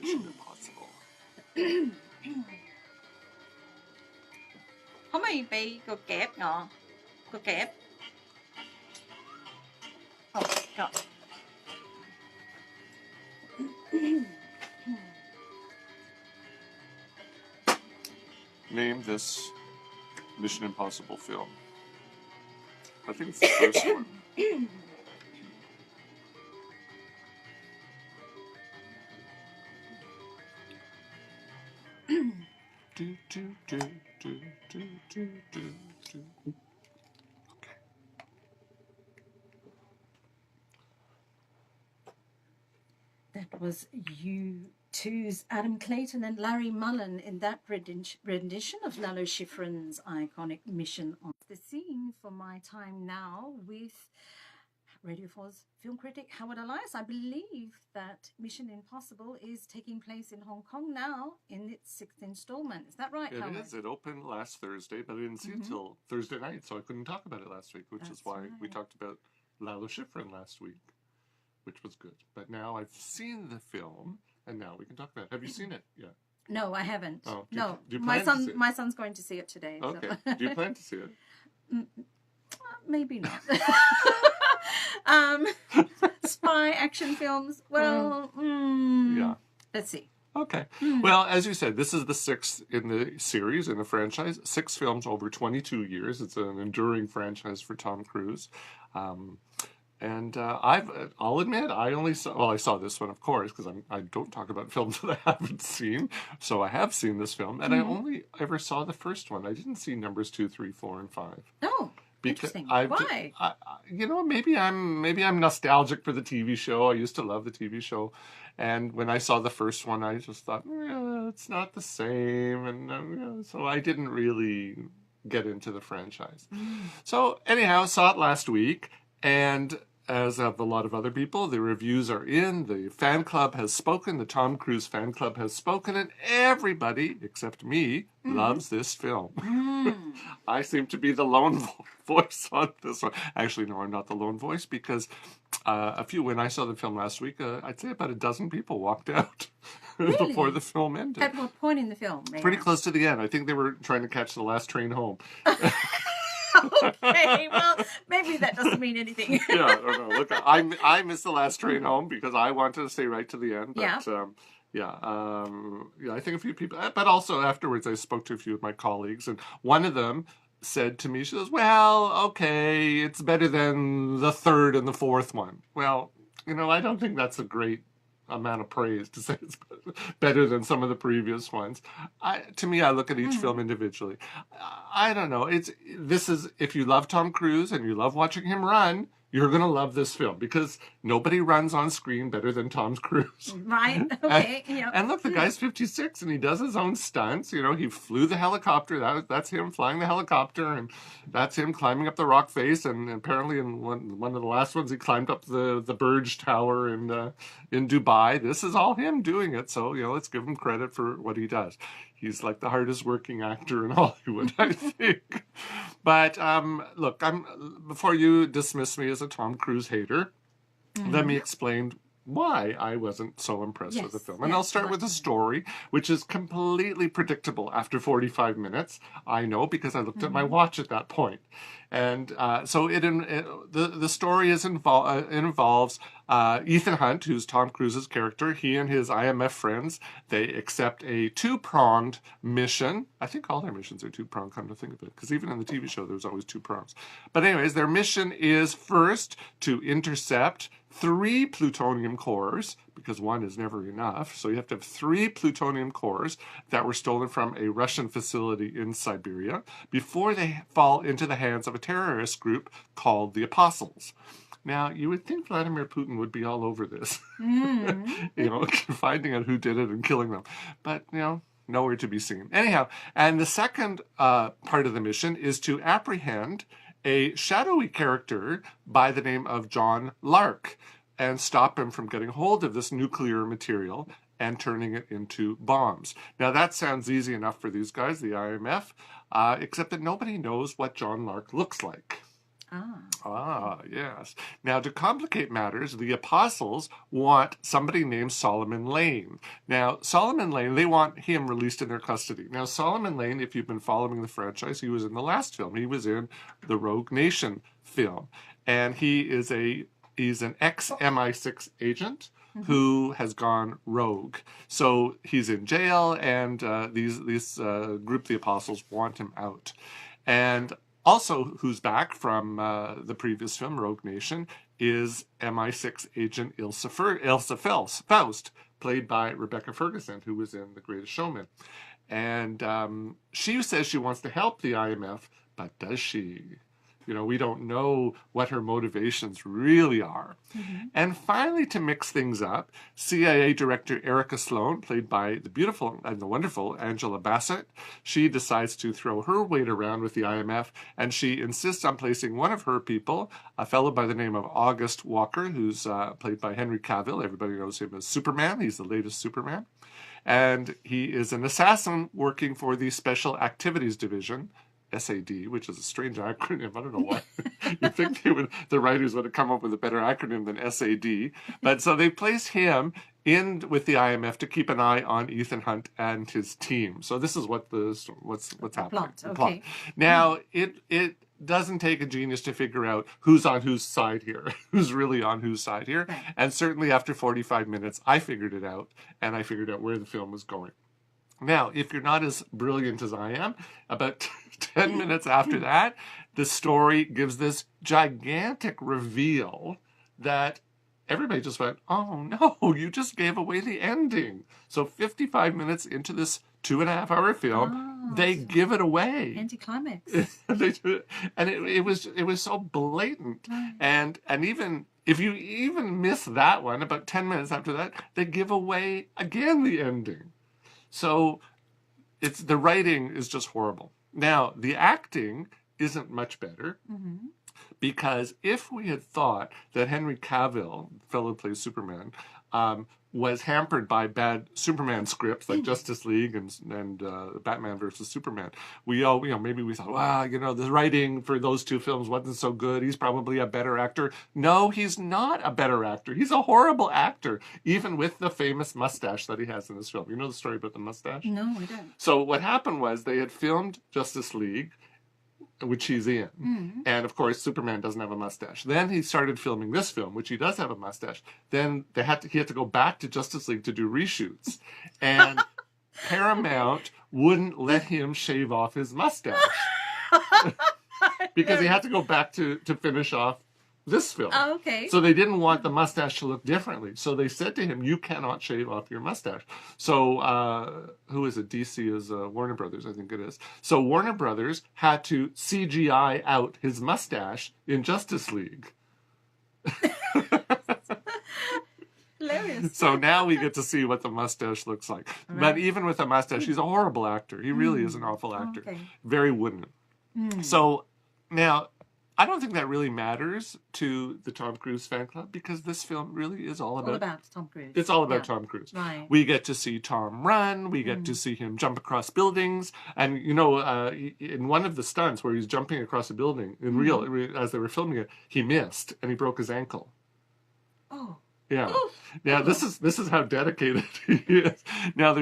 Mission Impossible. 可唔可以俾個夾我？個夾。Oh God. Name this Mission Impossible film. I think it's the first one. Okay. That was U2's Adam Clayton and Larry Mullen in that rendition of Lalo Schifrin's iconic Mission on the scene for my time now with Radio 4's film critic Howard Elias. I believe that Mission Impossible is taking place in Hong Kong now in its 6th installment. Is that right, Howard? It is. It opened last Thursday, but I didn't see it until Thursday night, so I couldn't talk about it last week, which is why we talked about Lalo Schifrin last week, which was good. But now I've seen the film, and now we can talk about it. Have you seen it yet? No, I haven't. Oh, no, do you my plan to see it? My son's going to see it today. Okay. So. Do you plan to see it? Maybe not. Spy action films. Well, yeah. Let's see. Okay. Well, as you said, this is the 6th in the series, in the franchise. 6 films over 22 years. It's an enduring franchise for Tom Cruise. I'll admit, I saw this one, of course, because I don't talk about films that I haven't seen. So I have seen this film, and I only ever saw the first one. I didn't see numbers 2, 3, 4, and 5. Oh, interesting. Why? Maybe I'm nostalgic for the TV show. I used to love the TV show. And when I saw the first one, I just thought, it's not the same. And so I didn't really get into the franchise. So anyhow, saw it last week. And as have a lot of other people, the reviews are in. The fan club has spoken. The Tom Cruise fan club has spoken. And everybody, except me, loves this film. I seem to be the lone voice on this one. Actually, no, I'm not the lone voice because when I saw the film last week, I'd say about a dozen people walked out before the film ended. At what point in the film? Pretty close to the end. I think they were trying to catch the last train home. Okay, well, maybe that doesn't mean anything. Yeah, I don't know. Look, I missed the last train home because I wanted to stay right to the end. But, I think a few people, but also afterwards I spoke to a few of my colleagues, and one of them said to me, she says, well, okay, it's better than the third and the fourth one. Well, I don't think that's a great amount of praise to say it's better than some of the previous ones. To me, I look at each film individually. I don't know. If you love Tom Cruise and you love watching him run, you're going to love this film because nobody runs on screen better than Tom Cruise. Right. Okay. And look, the guy's 56 and he does his own stunts. He flew the helicopter. That's him flying the helicopter, and that's him climbing up the rock face. And apparently in one of the last ones, he climbed up the Burj Tower in Dubai. This is all him doing it. So, let's give him credit for what he does. He's like the hardest working actor in Hollywood, I think. But look, before you dismiss me as a Tom Cruise hater, let me explain why I wasn't so impressed with the film. And I'll start with the story, which is completely predictable after 45 minutes. I know because I looked at my watch at that point. And so the story involves Ethan Hunt, who's Tom Cruise's character. He and his IMF friends, they accept a 2-pronged mission. I think all their missions are 2-pronged, come to think of it, because even in the TV show, there's always 2 prongs. But anyways, their mission is first to intercept 3 plutonium cores, because 1 is never enough. So you have to have 3 plutonium cores that were stolen from a Russian facility in Siberia before they fall into the hands of a terrorist group called the Apostles. Now, you would think Vladimir Putin would be all over this, finding out who did it and killing them. But, nowhere to be seen. Anyhow, and the second part of the mission is to apprehend a shadowy character by the name of John Lark and stop him from getting hold of this nuclear material and turning it into bombs. Now, that sounds easy enough for these guys, the IMF, except that nobody knows what John Lark looks like. Ah. Ah, yes. Now, to complicate matters, the apostles want somebody named Solomon Lane. Now, Solomon Lane, they want him released in their custody. Now, Solomon Lane, if you've been following the franchise, he was in the last film. He was in the Rogue Nation film. And he's an ex-MI6 agent who has gone rogue. So he's in jail, and these group, the apostles, want him out. And also, who's back from the previous film, Rogue Nation, is MI6 agent Ilsa Faust, played by Rebecca Ferguson, who was in The Greatest Showman. And she says she wants to help the IMF, but does she? You know, we don't know what her motivations really are. And finally, to mix things up, CIA Director Erica Sloan, played by the beautiful and the wonderful Angela Bassett, she decides to throw her weight around with the IMF, and she insists on placing one of her people, a fellow by the name of August Walker, who's played by Henry Cavill. Everybody knows him as Superman. He's the latest Superman. And he is an assassin working for the Special Activities Division, SAD, which is a strange acronym. I don't know why. You'd think the writers would have come up with a better acronym than SAD. But so they place him in with the IMF to keep an eye on Ethan Hunt and his team. So this is what's happening. Plot. The Okay. plot. Now, it doesn't take a genius to figure out who's on whose side here, who's really on whose side here. Right. And certainly after 45 minutes, I figured it out, and I figured out where the film was going. Now, if you're not as brilliant as I am, about 10 minutes after that, the story gives this gigantic reveal that everybody just went, oh no, you just gave away the ending. So 55 minutes into this 2.5-hour film, they give it away. Anticlimax. They do it. And it was so blatant. And even if you even miss that one, about 10 minutes after that, they give away again the ending. So the writing is just horrible. Now, the acting isn't much better, because if we had thought that Henry Cavill, the fellow who plays Superman, was hampered by bad Superman scripts like Justice League and Batman versus Superman, maybe we thought, wow, the writing for those two films wasn't so good. He's probably a better actor. No, he's not a better actor. He's a horrible actor, even with the famous mustache that he has in this film. You know the story about the mustache? No, I don't. So what happened was they had filmed Justice League, which he's in. And of course, Superman doesn't have a mustache. Then he started filming this film, which he does have a mustache. Then he had to go back to Justice League to do reshoots. And Paramount wouldn't let him shave off his mustache. Because he had to go back to finish off this film. Oh, okay. So they didn't want the mustache to look differently. So they said to him, you cannot shave off your mustache. So who is it? DC is Warner Brothers, I think it is. So Warner Brothers had to CGI out his mustache in Justice League. Hilarious. So now we get to see what the mustache looks like. Right. But even with a mustache, he's a horrible actor. He really is an awful actor. Okay. Very wooden. So now, I don't think that really matters to the Tom Cruise fan club, because this film really is all about Tom Cruise. It's all about Yeah. Tom Cruise. Right. We get to see Tom run. We get to see him jump across buildings. And, in one of the stunts where he's jumping across a building, in real, as they were filming it, he missed and he broke his ankle. Oh. Yeah. Now, this is how dedicated he is. Now,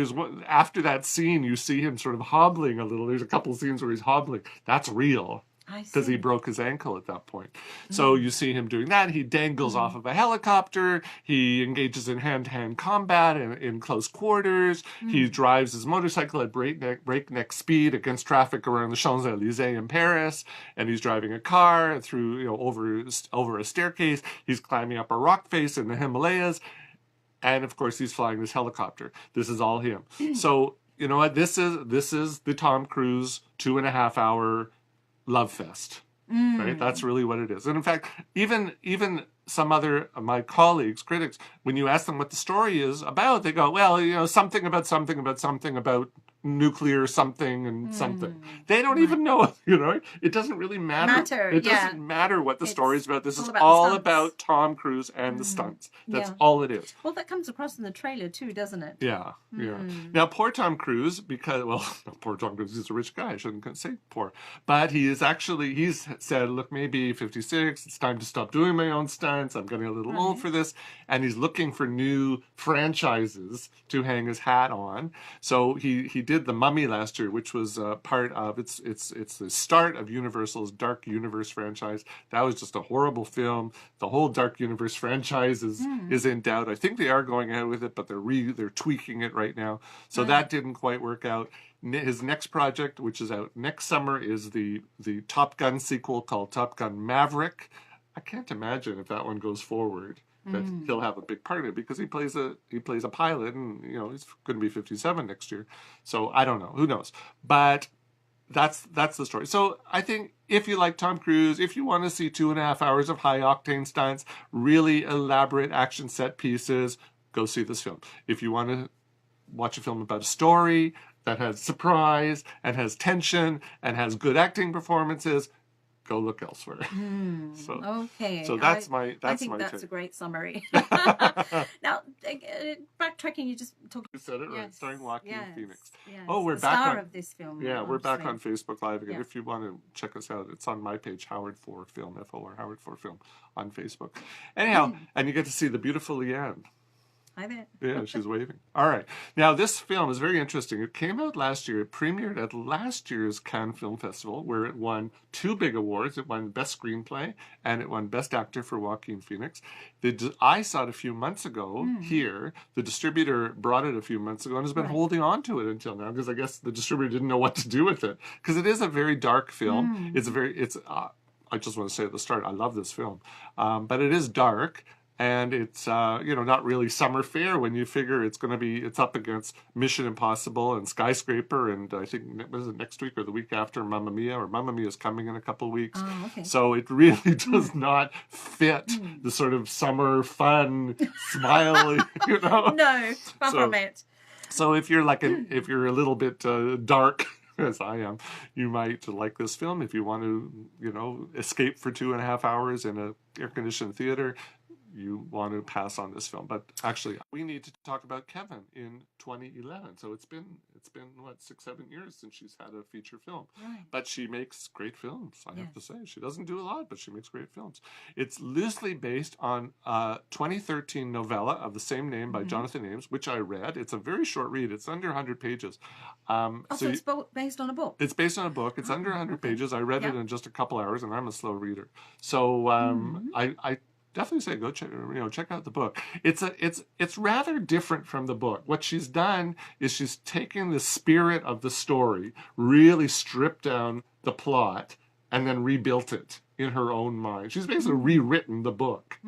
after that scene, you see him sort of hobbling a little. There's a couple of scenes where he's hobbling. That's real. Because he broke his ankle at that point. So you see him doing that. He dangles off of a helicopter. He engages in hand-to-hand combat in close quarters. He drives his motorcycle at breakneck speed against traffic around the Champs-Élysées in Paris. And he's driving a car through, over a staircase. He's climbing up a rock face in the Himalayas. And of course, he's flying this helicopter. This is all him. So, you know what? This is the Tom Cruise 2.5-hour love fest, right? That's really what it is. And in fact, even some other of my colleagues, critics, when you ask them what the story is about, they go, well, something about something about something about nuclear something and something. They don't Right. even know, you know. It doesn't really matter. It Yeah. doesn't matter what the It's story is about. This all is about the all stunts. about Tom Cruise and the stunts. That's Yeah. all it is. Well, that comes across in the trailer too, doesn't it? Yeah, yeah. Now, poor Tom Cruise, because, well, poor Tom Cruise, he's a rich guy. I shouldn't say poor. But he's said, look, maybe 56, it's time to stop doing my own stunts. I'm getting a little old for this. And he's looking for new franchises to hang his hat on. So he did The Mummy last year, which was part of, it's the start of Universal's Dark Universe franchise. That was just a horrible film. The whole Dark Universe franchise is in doubt. I think they are going ahead with it, but they're tweaking it right now. So that didn't quite work out. His next project, which is out next summer, is the Top Gun sequel called Top Gun Maverick. I can't imagine if that one goes forward that he'll have a big part in it, because he plays a pilot, and you know he's going to be 57 next year. So I don't know, who knows, but that's the story. So I think if you like Tom Cruise, if you want to see 2.5 hours of high octane stunts, really elaborate action set pieces, go see this film. If you want to watch a film about a story that has surprise and has tension and has good acting performances, go look elsewhere. Okay. So that's I think my that's take. a great summary. Now, backtracking, you just talked. You said it right, starring Joaquin Phoenix. Yes. Oh, we're the back star on. of this film. Yeah, we're back on Facebook Live again. Yeah. If you want to check us out, it's on my page, Howard for Film, FOR, Howard for Film on Facebook. Anyhow, and you get to see the beautiful Leanne. Hi there. Yeah, she's waving. All right. Now, this film is very interesting. It came out last year. It premiered at last year's Cannes Film Festival, where it won 2 big awards. It won Best Screenplay, and it won Best Actor for Joaquin Phoenix. I saw it a few months ago here. The distributor brought it a few months ago and has been holding on to it until now, because I guess the distributor didn't know what to do with it. Because it is a very dark film. I just want to say at the start, I love this film. But it is dark. And it's, not really summer fare when you figure it's up against Mission Impossible and Skyscraper, and I think, was it next week or the week after, Mamma Mia, or Mamma Mia is coming in a couple of weeks. Oh, okay. So it really does not fit the sort of summer fun, smiley, No, far from it. So if you're if you're a little bit dark, as I am, you might like this film. If you want to, escape for 2.5 hours in a air-conditioned theater, you want to pass on this film. But actually, we need to talk about Kevin in 2011. So it's been what, 6-7 years since she's had a feature film. Right. But she makes great films, I have to say. She doesn't do a lot, but she makes great films. It's loosely based on a 2013 novella of the same name by Jonathan Ames, which I read. It's a very short read. It's under 100 pages. So it's based on a book? It's based on a book. It's under 100 pages. I read it in just a couple hours, and I'm a slow reader. So I definitely say go check out the book. It's rather different from the book. What she's done is she's taken the spirit of the story, really stripped down the plot, and then rebuilt it in her own mind. She's basically rewritten the book,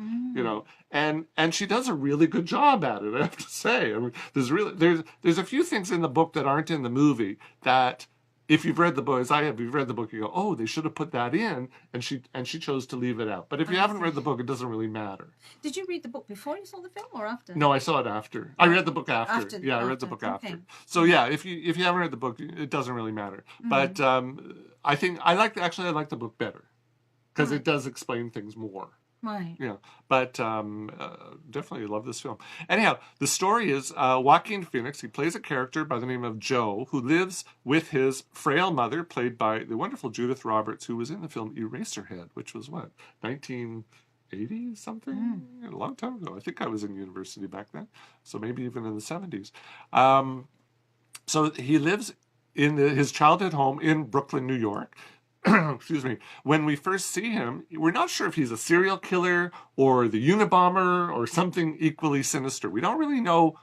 and she does a really good job at it, I have to say. I mean, there's a few things in the book that aren't in the movie that, if you've read the book, as I have, you've read the book, you go, oh, they should have put that in, and she chose to leave it out. But if you haven't read the book, it doesn't really matter. Did you read the book before you saw the film, or after? No, I saw it after. I read the book after. I read the book after. So yeah, if you haven't read the book, it doesn't really matter. But I think I like the book better, because it does explain things more. Right. Yeah, but definitely love this film. Anyhow, the story is Joaquin Phoenix. He plays a character by the name of Joe, who lives with his frail mother, played by the wonderful Judith Roberts, who was in the film Eraserhead, which was what, 1980 something? A long time ago. I think I was in university back then, so maybe even in the 70s. So he lives in his childhood home in Brooklyn, New York. Excuse me. When we first see him, we're not sure if he's a serial killer or the Unabomber or something equally sinister. We don't really know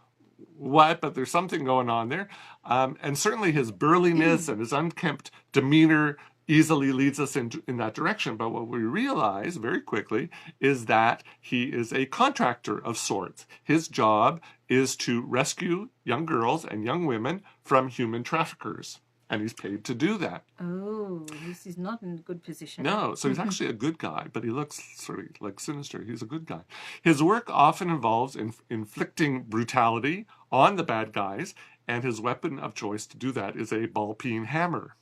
what, but there's something going on there. And certainly his burliness and his unkempt demeanor easily leads us in that direction. But what we realize very quickly is that he is a contractor of sorts. His job is to rescue young girls and young women from human traffickers. And he's paid to do that. Oh, this is not in a good position. No, so he's actually a good guy, but he looks sort of like sinister. He's a good guy. His work often involves inflicting brutality on the bad guys and his weapon of choice to do that is a ball-peen hammer.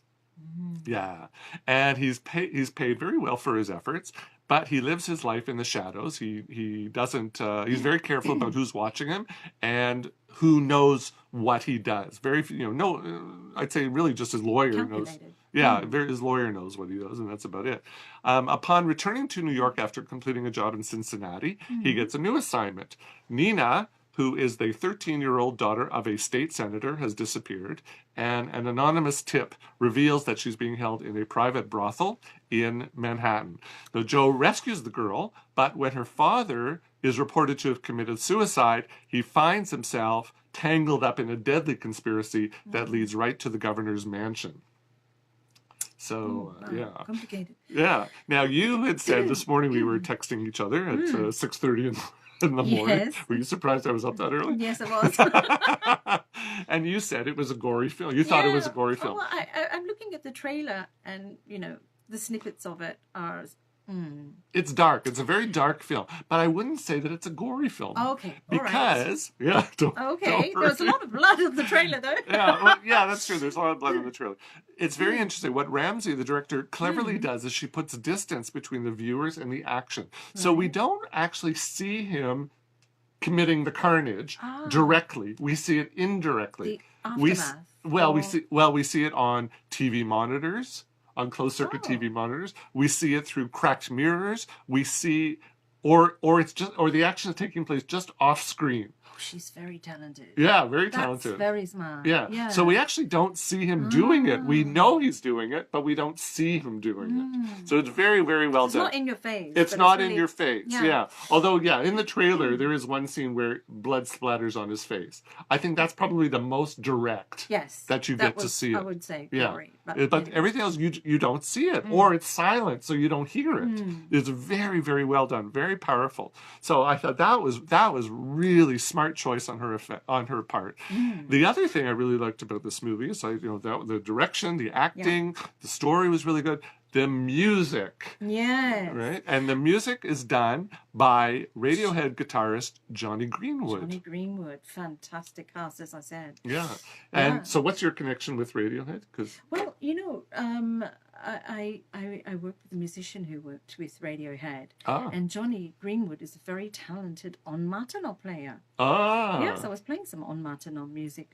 Yeah, and he's paid very well for his efforts, but he lives his life in the shadows. He doesn't. He's very careful about who's watching him and who knows what he does. Very no. I'd say really just his lawyer knows. Calculated. Yeah, his lawyer knows what he does, and that's about it. Upon returning to New York after completing a job in Cincinnati, he gets a new assignment. Nina, who is the 13-year-old daughter of a state senator, has disappeared, and an anonymous tip reveals that she's being held in a private brothel in Manhattan. Now, Joe rescues the girl, but when her father is reported to have committed suicide, he finds himself tangled up in a deadly conspiracy that leads right to the governor's mansion. So, yeah. Complicated. Yeah. Now, you had said this morning we were texting each other at 6:30 in the morning. Yes. Were you surprised I was up that early? Yes, it was. And you said it was a gory film. You thought it was a gory film. Well, I'm looking at the trailer, and the snippets of it are. It's dark. It's a very dark film, but I wouldn't say that it's a gory film. Okay, all right. Because don't Okay, worry. there's a lot of blood in the trailer, though. Yeah, that's true. There's a lot of blood in the trailer. It's very interesting. What Ramsey, the director, cleverly does is she puts distance between the viewers and the action. So we don't actually see him committing the carnage directly. We see it indirectly. The aftermath. We see it on TV monitors, on closed circuit TV monitors. We see it through cracked mirrors. We see, or the action is taking place just off screen. Oh, she's very talented. Yeah, very talented. That's very smart. Yeah. So we actually don't see him doing it. We know he's doing it, but we don't see him doing it. So it's very, very well done. It's not in your face. It's not in your face. Yeah. Yeah. Although, in the trailer, there is one scene where blood splatters on his face. I think that's probably the most direct that you get to see it. I would say gory. But everything else, you don't see it. Or it's silent, so you don't hear it. It's very, very well done. Very powerful. So I thought that was really smart choice on her part. The other thing I really liked about this movie is the direction, the acting, the story was really good. The music. Yes. Right? And the music is done by Radiohead guitarist Johnny Greenwood. Johnny Greenwood. Fantastic cast, as I said. Yeah. And so what's your connection with Radiohead? Well, I worked with a musician who worked with Radiohead. And Johnny Greenwood is a very talented on-Martenot player. Yes, I was playing some on-Martenot music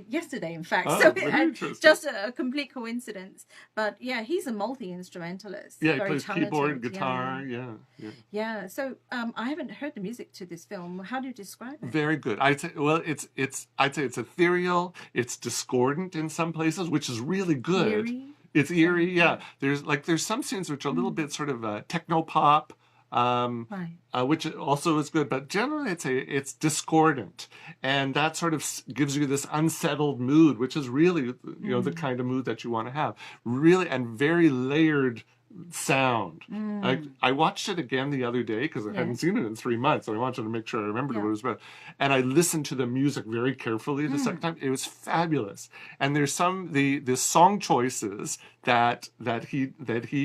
yesterday, in fact. So it's just a complete coincidence. But yeah, he's a multi-instrumentalist. Yeah, he very plays talented. Keyboard, guitar, Yeah, so I haven't heard the music to this film. How do you describe it? Very good. I'd say it's ethereal, it's discordant in some places, which is really good. Eerie? It's eerie, yeah. There's some scenes which are a little bit sort of techno pop, which also is good, but generally it's discordant, and that sort of gives you this unsettled mood, which is really the kind of mood that you want to have. Really, and very layered sound. I watched it again the other day because I hadn't seen it in 3 months, and I wanted to make sure I remembered what it was about. And I listened to the music very carefully the second time. It was fabulous. And there's the song choices that he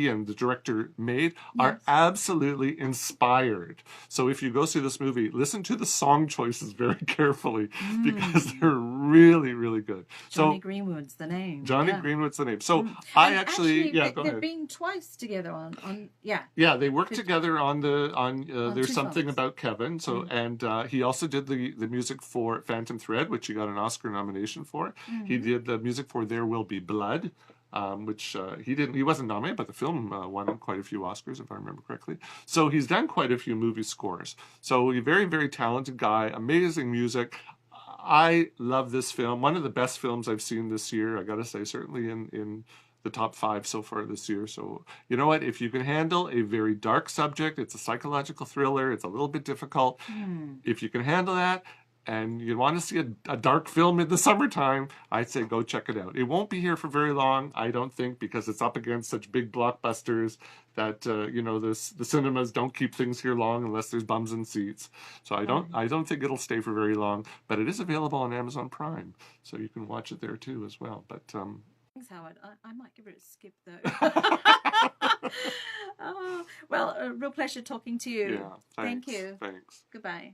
and the director made are absolutely inspired. So if you go see this movie, listen to the song choices very carefully because they're really, really good. Johnny Greenwood's the name. Johnny Greenwood's the name. So I actually go ahead. They've been twice together on. Yeah, they worked together on There's Something songs. About Kevin. So and he also did the music for Phantom Thread, which he got an Oscar nomination for. He did the music for There Will Be Blood. Which he wasn't nominated, but the film won quite a few Oscars, if I remember correctly. So he's done quite a few movie scores. So a very, very talented guy, amazing music. I love this film. One of the best films I've seen this year, I gotta say, certainly in the top 5 so far this year. So you know what? If you can handle a very dark subject, it's a psychological thriller, it's a little bit difficult. If you can handle that, and you want to see a dark film in the summertime, I'd say go check it out. It won't be here for very long, I don't think, because it's up against such big blockbusters that the cinemas don't keep things here long unless there's bums in seats. So I don't think it'll stay for very long. But it is available on Amazon Prime, so you can watch it there too as well. But thanks, Howard. I might give it a skip though. Well, a real pleasure talking to you. Yeah, Thank you. Thanks. Goodbye.